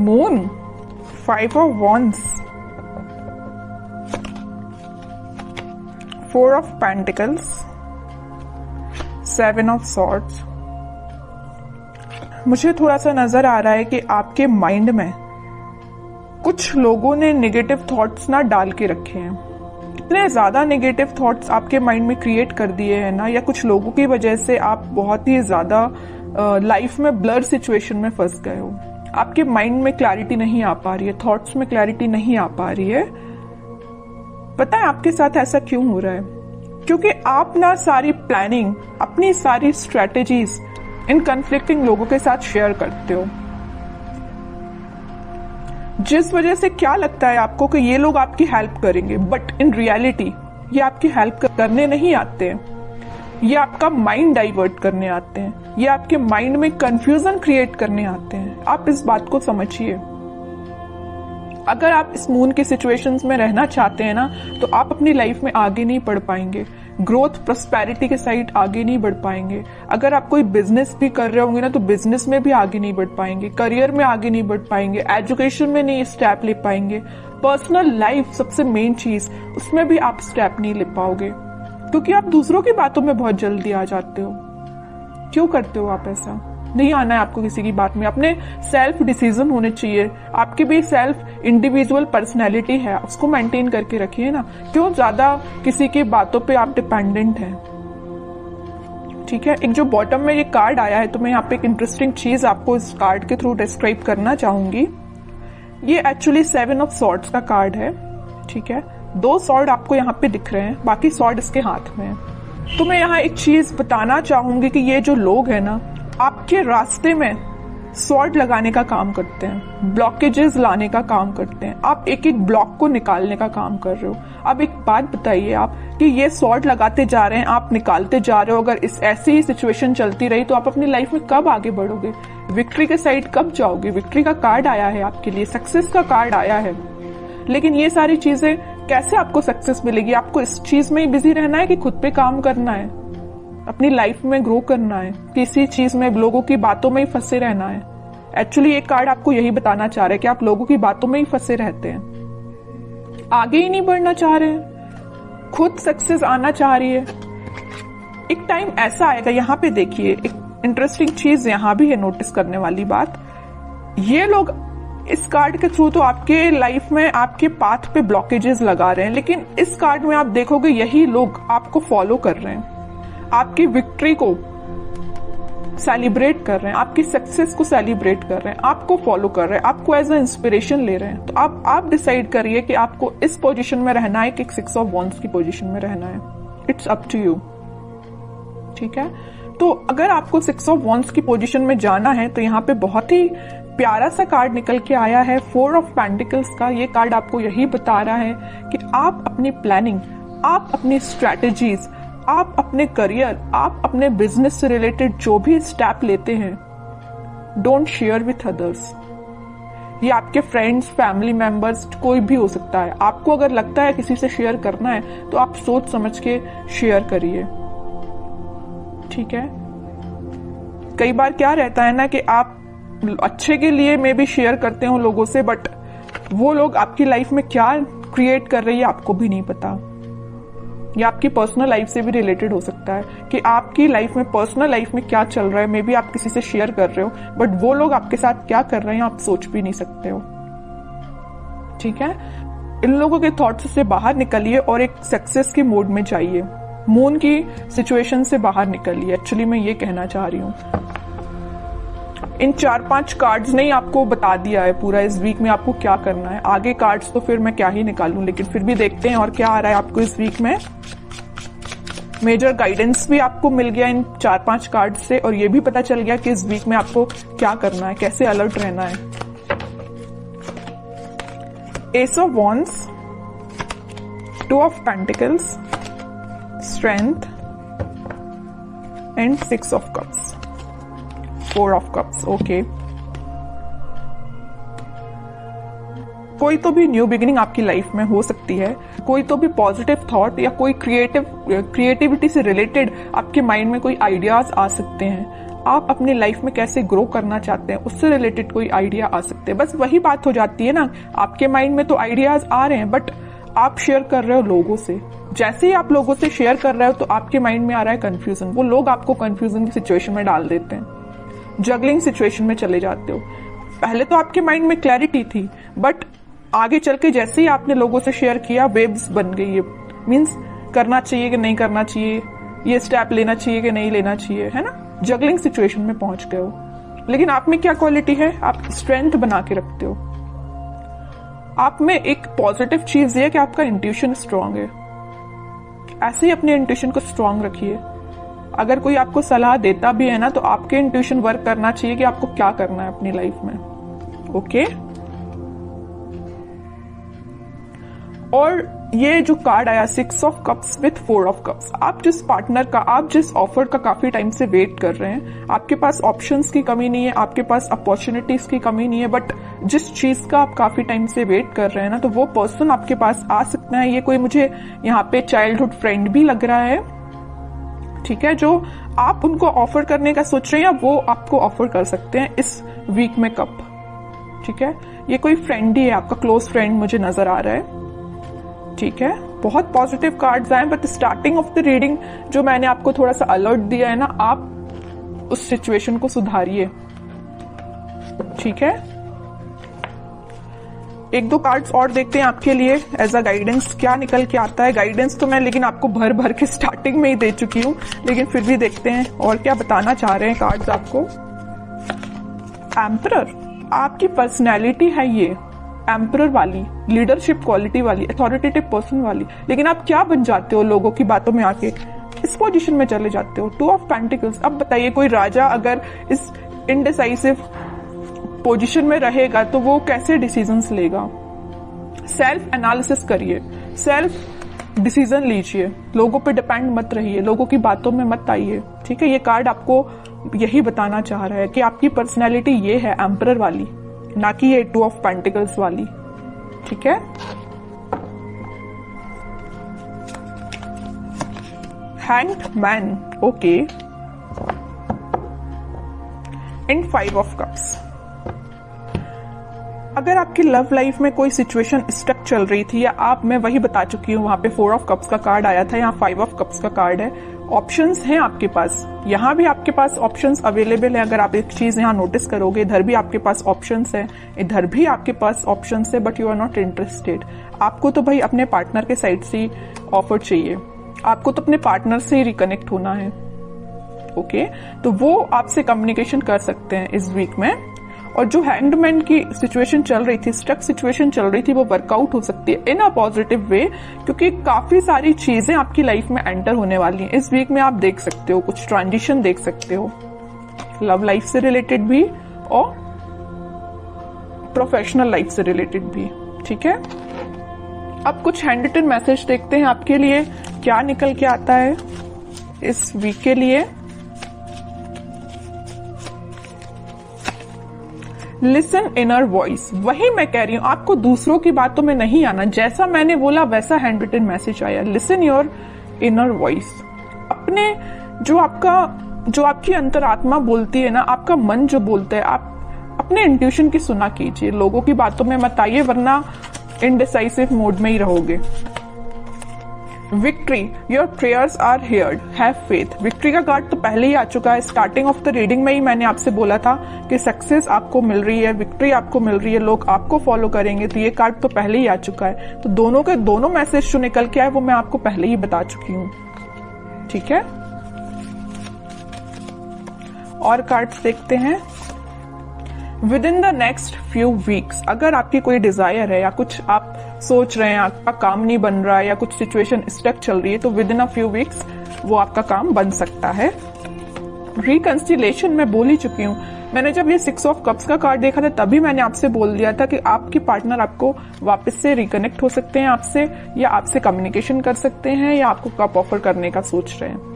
Moon, 5 of wands, 4 of pentacles, 7 of swords। मुझे थोड़ा सा नजर आ रहा है कि आपके माइंड में कुछ लोगों ने नेगेटिव थॉट्स ना डाल के रखे हैं। इतने ज्यादा नेगेटिव थॉट्स आपके माइंड में क्रिएट कर दिए हैं ना, या कुछ लोगों की वजह से आप बहुत ही ज्यादा लाइफ में ब्लर सिचुएशन में फंस गए हो। आपके माइंड में क्लैरिटी नहीं आ पा रही है, थॉट्स में क्लैरिटी नहीं आ पा रही है। पता है आपके साथ ऐसा क्यों हो रहा है? क्योंकि आप ना सारी प्लानिंग, अपनी सारी स्ट्रेटेजीज इन कन्फ्लिक्टिंग लोगों के साथ शेयर करते हो, जिस वजह से क्या लगता है आपको कि ये लोग आपकी हेल्प करेंगे, बट इन रियलिटी ये आपकी हेल्प करने नहीं आते हैं। ये आपका माइंड डाइवर्ट करने आते हैं, ये आपके माइंड में कंफ्यूजन क्रिएट करने आते हैं। आप इस बात को समझिए। अगर आप इस मून की सिचुएशंस में रहना चाहते हैं ना, तो आप अपनी लाइफ में आगे नहीं बढ़ पाएंगे, ग्रोथ प्रोस्पेरिटी के साइड आगे नहीं बढ़ पाएंगे। अगर आप कोई बिजनेस भी कर रहे होंगे ना, तो बिजनेस में भी आगे नहीं बढ़ पाएंगे, करियर में आगे नहीं बढ़ पाएंगे, एजुकेशन में नहीं स्टेप ले पाएंगे, पर्सनल लाइफ सबसे मेन चीज, उसमें भी आप स्टेप नहीं ले पाओगे, क्योंकि आप दूसरों की बातों में बहुत जल्दी आ जाते हो। क्यों करते हो आप ऐसा? नहीं आना है आपको किसी की बात में। अपने सेल्फ डिसीजन होने चाहिए। आपकी भी सेल्फ इंडिविजुअल पर्सनैलिटी है, उसको मेंटेन करके रखिए ना। क्यों ज्यादा किसी की बातों पे आप डिपेंडेंट हैं? ठीक है। एक जो बॉटम में ये कार्ड आया है, तो मैं यहाँ पे एक इंटरेस्टिंग चीज आपको इस कार्ड के थ्रू डिस्क्राइब करना चाहूंगी। ये एक्चुअली 7 ऑफ सॉर्ड्स का कार्ड है। ठीक है, 2 सॉर्ड आपको यहाँ पे दिख रहे हैं, बाकी सॉर्ड इसके हाथ में है। तो मैं यहाँ एक चीज बताना चाहूंगी कि ये जो लोग हैं ना, आपके रास्ते में सॉर्ड लगाने का काम करते हैं, ब्लॉकेजेस लाने का काम करते हैं। आप एक एक ब्लॉक को निकालने का काम कर रहे हो। अब एक बात बताइए आप कि ये सॉर्ड लगाते जा रहे हैं, आप निकालते जा रहे हो, अगर इस ऐसी ही सिचुएशन चलती रही तो आप अपनी लाइफ में कब आगे बढ़ोगे? विक्ट्री के साइड कब जाओगे? विक्ट्री का कार्ड आया है आपके लिए, सक्सेस का कार्ड आया है, लेकिन ये सारी चीजें कैसे आपको सक्सेस मिलेगी? आपको इस चीज में ही बिजी रहना है कि खुद पे काम करना है, अपनी लाइफ में ग्रो करना है, किसी चीज में लोगों की बातों में ही फंसे रहना है? एक्चुअली ये कार्ड आपको यही बताना चाह रहा है कि आप लोगों की बातों में ही फंसे रहते हैं, आगे ही नहीं बढ़ना चाह रहे हैं, खुद सक्सेस आना चाह रही है। एक टाइम ऐसा आएगा, यहाँ पे देखिए एक इंटरेस्टिंग चीज यहाँ भी है नोटिस करने वाली बात। ये लोग इस कार्ड के थ्रू तो आपके लाइफ में आपके पाथ पे ब्लॉकेजेस लगा रहे हैं, लेकिन इस कार्ड में आप देखोगे यही लोग आपको फॉलो कर रहे हैं, आपकी विक्ट्री को सेलिब्रेट कर रहे हैं, आपकी सक्सेस को सेलिब्रेट कर रहे हैं, आपको फॉलो कर रहे हैं, आपको एज ए इंस्पिरेशन ले रहे हैं। तो आप डिसाइड करिए कि आपको इस पोजीशन में रहना है कि 6 ऑफ wands की पोजीशन में रहना है। It's up to you. ठीक है, तो अगर आपको 6 ऑफ wands की पोजीशन में जाना है, तो यहाँ पे बहुत ही प्यारा सा कार्ड निकल के आया है 4 ऑफ पेंटिकल्स का। ये कार्ड आपको यही बता रहा है कि आप अपनी प्लानिंग, आप अपनी स्ट्रैटेजीज, आप अपने करियर, आप अपने बिजनेस से रिलेटेड जो भी स्टेप लेते हैं, डोंट शेयर विथ अदर्स। ये आपके फ्रेंड्स, फैमिली मेंबर्स, कोई भी हो सकता है। आपको अगर लगता है किसी से शेयर करना है, तो आप सोच समझ के शेयर करिए। ठीक है, कई बार क्या रहता है ना कि आप अच्छे के लिए मे भी शेयर करते हो लोगों से, बट वो लोग आपकी लाइफ में क्या क्रिएट कर रही है आपको भी नहीं पता। या आपकी पर्सनल लाइफ से भी रिलेटेड हो सकता है कि आपकी लाइफ में, पर्सनल लाइफ में क्या चल रहा है, मे बी आप किसी से शेयर कर रहे हो, बट वो लोग आपके साथ क्या कर रहे हैं आप सोच भी नहीं सकते हो। ठीक है, इन लोगों के थॉट्स से बाहर निकलिए और एक सक्सेस के मोड में जाइए। मून की सिचुएशन से बाहर निकलिए, एक्चुअली मैं ये कहना चाह रही हूँ। इन 4-5 कार्ड्स ने ही आपको बता दिया है पूरा इस वीक में आपको क्या करना है। आगे कार्ड्स तो फिर मैं क्या ही निकालूं, लेकिन फिर भी देखते हैं और क्या आ रहा है आपको इस वीक में। मेजर गाइडेंस भी आपको मिल गया इन 4-5 कार्ड से, और ये भी पता चल गया कि इस वीक में आपको क्या करना है, कैसे अलर्ट रहना है। S of wands, 2 of pentacles, strength and 6 of cups, 4 of cups. Okay, कोई तो भी न्यू बिगिनिंग आपकी लाइफ में हो सकती है, कोई तो भी पॉजिटिव थॉट या कोई क्रिएटिविटी से रिलेटेड आपके माइंड में कोई आइडियाज आ सकते हैं। आप अपनी लाइफ में कैसे ग्रो करना चाहते हैं उससे रिलेटेड कोई आइडिया आ सकते हैं। बस वही बात हो जाती है ना, आपके माइंड में तो आइडियाज आ रहे हैं बट आप शेयर कर रहे हो लोगों से। जैसे ही आप लोगों से शेयर कर रहे हो तो आपके माइंड में आ रहा है कंफ्यूजन, वो लोग आपको कंफ्यूजन की सिचुएशन में डाल देते हैं, जगलिंग सिचुएशन में चले जाते हो। पहले तो आपके माइंड में क्लैरिटी थी बट आगे चल के जैसे ही आपने लोगों से शेयर किया वेव्स बन गई है, मीन्स करना चाहिए कि नहीं करना चाहिए, ये स्टेप लेना चाहिए कि नहीं लेना चाहिए, है ना, जगलिंग सिचुएशन में पहुंच गए हो। लेकिन आप में क्या क्वालिटी है, आप स्ट्रेंथ बना के रखते हो। आप में एक पॉजिटिव चीज है कि आपका इंट्यूशन स्ट्रांग है। ऐसे ही अपने इंट्यूशन को स्ट्रांग रखिए। अगर कोई आपको सलाह देता भी है ना तो आपके इंट्यूशन वर्क करना चाहिए कि आपको क्या करना है अपनी लाइफ में। ओके, और ये जो कार्ड आया 6 of cups with 4 of cups, आप जिस पार्टनर का, आप जिस ऑफर का काफी टाइम से वेट कर रहे हैं, आपके पास ऑप्शंस की कमी नहीं है, आपके पास अपॉर्चुनिटीज की कमी नहीं है, बट जिस चीज का आप काफी टाइम से वेट कर रहे हैं ना, तो वो पर्सन आपके पास आ सकता है। ये कोई मुझे यहाँ पे चाइल्डहुड फ्रेंड भी लग रहा है, ठीक है, जो आप उनको ऑफर करने का सोच रहे हैं या वो आपको ऑफर कर सकते हैं इस वीक में कप, ठीक है। ये कोई फ्रेंड ही है, आपका क्लोज फ्रेंड मुझे नजर आ रहा है, ठीक है। बहुत पॉजिटिव कार्ड्स आए but starting of the reading जो मैंने आपको थोड़ा सा अलर्ट दिया है ना, आप उस सिचुएशन को सुधारिए, ठीक है। एक दो कार्ड्स और देखते हैं आपके लिए एज अ गाइडेंस, क्या निकल के आता है। गाइडेंस तो मैं लेकिन आपको भर भर के स्टार्टिंग में ही दे चुकी हूं, लेकिन फिर भी देखते हैं और क्या बताना चाह रहे हैं कार्ड्स आपको। एम्परर, आपकी पर्सनैलिटी है ये एम्परर वाली, लीडरशिप क्वालिटी वाली, अथॉरिटेटिव पर्सन वाली, लेकिन आप क्या बन जाते हो लोगों की बातों में आके, इस पोजीशन में चले जाते हो। 2 ऑफ पेंटिकल्स, अब बताइए कोई राजा अगर इस इनडिसाइसिव पोजीशन में रहेगा तो वो कैसे डिसीजंस लेगा। सेल्फ एनालिसिस करिए, सेल्फ डिसीजन लीजिए, लोगों पे डिपेंड मत रहिए, लोगों की बातों में मत आइए, ठीक है। ये कार्ड आपको यही बताना चाह रहा है कि आपकी पर्सनैलिटी ये है एम्परर वाली, ना कि ये 2 ऑफ पेंटिकल्स वाली, ठीक है। Hanged man, okay, and 5 of cups. अगर आपकी लव लाइफ में कोई सिचुएशन स्टक चल रही थी, या आप, मैं वही बता चुकी हूँ, वहां पे 4 ऑफ कप्स का कार्ड आया था, यहाँ 5 ऑफ कप्स का कार्ड है। ऑप्शंस हैं आपके पास, यहाँ भी आपके पास ऑप्शंस अवेलेबल है। अगर आप एक चीज यहाँ नोटिस करोगे, इधर भी आपके पास ऑप्शंस है, इधर भी आपके पास ऑप्शंस है, but you are not interested. आपको तो भाई अपने पार्टनर के साइड से ऑफर चाहिए, आपको तो अपने पार्टनर से ही रिकनेक्ट होना है, ओके। तो वो आपसे कम्युनिकेशन कर सकते हैं इस वीक में। और जो हैंगमैन की सिचुएशन चल रही थी, स्टक सिचुएशन चल रही थी, वो वर्कआउट हो सकती है इन अ पॉजिटिव वे, क्योंकि काफी सारी चीजें आपकी लाइफ में एंटर होने वाली हैं इस वीक में। आप देख सकते हो, कुछ ट्रांजिशन देख सकते हो, लव लाइफ से रिलेटेड भी और प्रोफेशनल लाइफ से रिलेटेड भी, ठीक है। अब कुछ हैंडरिटन मैसेज देखते हैं आपके लिए क्या निकल के आता है इस वीक के लिए। लिसन इनर वॉइस, वही मैं कह रही हूं, आपको दूसरों की बातों में नहीं आना, जैसा मैंने बोला वैसा हैंडरिटन मैसेज आया। लिसन योर इनर वॉइस, अपने जो आपकी अंतरात्मा बोलती है ना, आपका मन जो बोलता है, आप अपने इंट्यूशन की सुना कीजिए, लोगों की बातों में मत आइए, वरना इनडिसाइसिव मोड में ही रहोगे। Victory, your prayers are heard, have faith. Victory का कार्ड तो पहले ही आ चुका है, स्टार्टिंग ऑफ द रीडिंग में ही मैंने आपसे बोला था कि सक्सेस आपको मिल रही है, विक्ट्री आपको मिल रही है, लोग आपको फॉलो करेंगे, तो ये कार्ड तो पहले ही आ चुका है। तो दोनों के दोनों मैसेज जो निकल के आए वो मैं आपको पहले ही बता चुकी हूँ, ठीक है। और कार्ड्स देखते हैं। With in the next few weeks, अगर आपकी कोई डिजायर है या कुछ आप सोच रहे हैं, आपका काम नहीं बन रहा है या कुछ सिचुएशन स्टक चल रही है, तो with in a few weeks वो आपका काम बन सकता है। रिकंसिलेशन मैं बोल ही चुकी हूँ, मैंने जब ये 6 ऑफ कप्स का कार्ड देखा था तभी मैंने आपसे बोल दिया था कि आपकी पार्टनर आपको वापस से रिकनेक्ट हो सकते हैं आपसे, या आपसे कम्युनिकेशन कर सकते हैं, या आपको कप ऑफर करने का सोच रहे हैं।